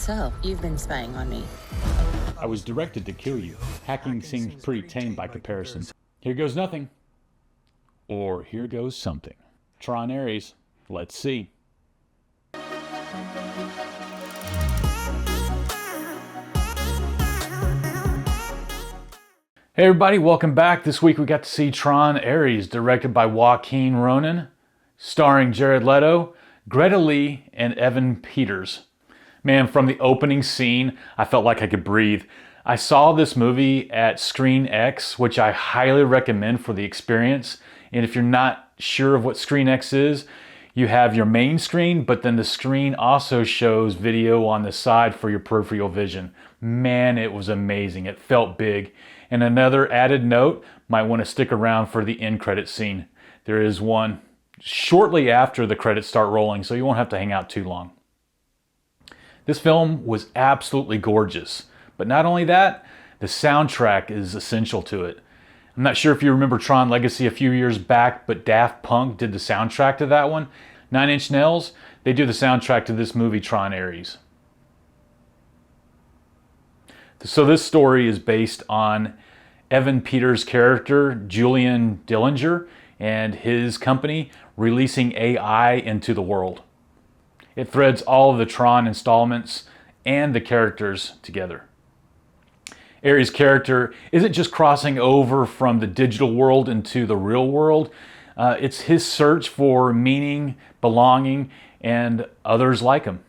So, you've been spying on me. I was directed to kill you. Hacking seems pretty tame by comparison. Here goes nothing. Or here goes something. Tron Ares. Let's see. Hey everybody, welcome back. This week we got to see Tron Ares, directed by Joaquin Ronan, starring Jared Leto, Greta Lee, and Evan Peters. Man, from the opening scene, I felt like I could breathe. I saw this movie at Screen X, which I highly recommend for the experience. And if you're not sure of what Screen X is, you have your main screen, but then the screen also shows video on the side for your peripheral vision. Man, it was amazing. It felt big. And another added note, might want to stick around for the end credit scene. There is one shortly after the credits start rolling, so you won't have to hang out too long. This film was absolutely gorgeous. But not only that, the soundtrack is essential to it. I'm not sure if you remember Tron Legacy a few years back, but Daft Punk did the soundtrack to that one. 9 Inch Nails, they do the soundtrack to this movie, Tron Ares. So this story is based on Evan Peters' character, Julian Dillinger, and his company releasing AI into the world. It threads all of the Tron installments and the characters together. Ares' character isn't just crossing over from the digital world into the real world. It's his search for meaning, belonging, and others like him.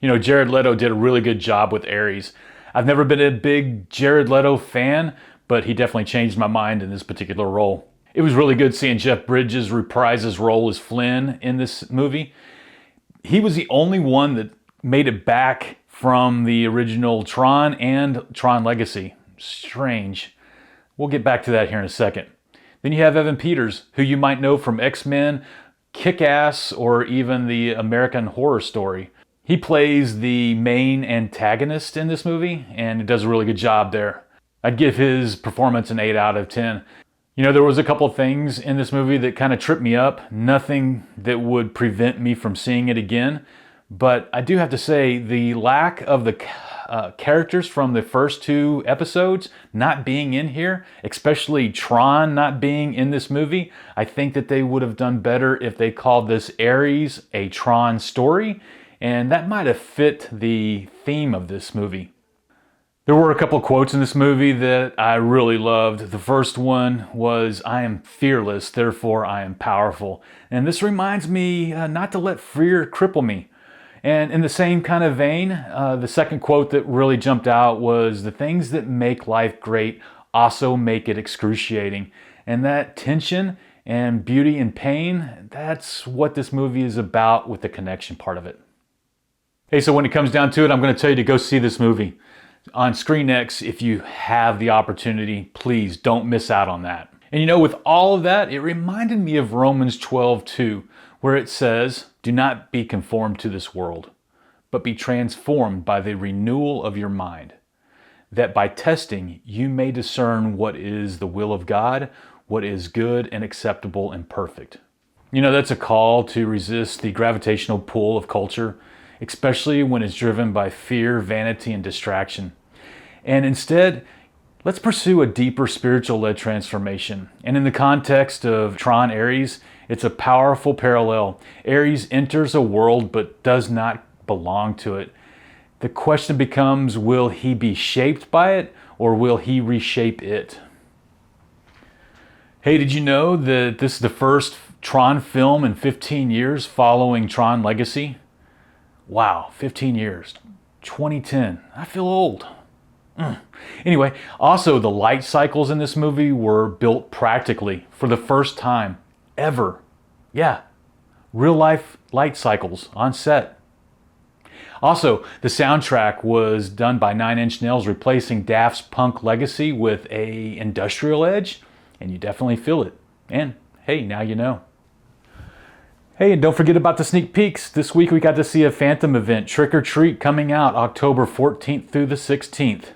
You know, Jared Leto did a really good job with Ares. I've never been a big Jared Leto fan, but he definitely changed my mind in this particular role. It was really good seeing Jeff Bridges reprise his role as Flynn in this movie. He was the only one that made it back from the original Tron and Tron Legacy. Strange. We'll get back to that here in a second. Then you have Evan Peters, who you might know from X-Men, Kick-Ass, or even the American Horror Story. He plays the main antagonist in this movie, and does a really good job there. I'd give his performance an 8 out of 10. You know, there was a couple of things in this movie that kind of tripped me up. Nothing that would prevent me from seeing it again. But I do have to say, the lack of the characters from the first 2 episodes not being in here, especially Tron not being in this movie, I think that they would have done better if they called this Ares a Tron story. And that might have fit the theme of this movie. There were a couple of quotes in this movie that I really loved. The first one was, "I am fearless, therefore I am powerful." And this reminds me not to let fear cripple me. And in the same kind of vein, the second quote that really jumped out was, "The things that make life great also make it excruciating." And that tension and beauty and pain, that's what this movie is about with the connection part of it. Hey, so when it comes down to it, I'm going to tell you to go see this movie on Screen X. If you have the opportunity, please don't miss out on that. And you know, with all of that, it reminded me of Romans 12:2, where it says, "Do not be conformed to this world, but be transformed by the renewal of your mind, that by testing you may discern what is the will of God, what is good and acceptable and perfect." You know, that's a call to resist the gravitational pull of culture, especially when it's driven by fear, vanity, and distraction. And instead, let's pursue a deeper spiritual-led transformation. And in the context of Tron Ares, it's a powerful parallel. Ares enters a world but does not belong to it. The question becomes, will he be shaped by it, or will he reshape it? Hey, did you know that this is the first Tron film in 15 years following Tron Legacy? Wow, 15 years. 2010. I feel old. Anyway, also the light cycles in this movie were built practically for the first time ever. Yeah, real life light cycles on set. Also, the soundtrack was done by 9 Inch Nails, replacing Daft Punk Legacy with a industrial edge, and you definitely feel it. And hey, now you know. Hey, and don't forget about the sneak peeks. This week we got to see a Phantom event, Trick or Treat, coming out October 14th through the 16th.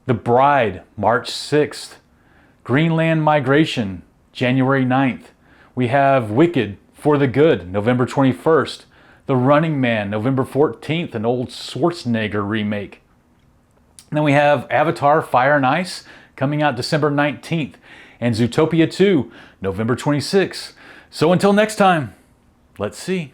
The Bride, March 6th. Greenland Migration, January 9th. We have Wicked, For the Good, November 21st. The Running Man, November 14th, an old Schwarzenegger remake. And then we have Avatar Fire and Ice coming out December 19th. And Zootopia 2, November 26th. So until next time, let's see.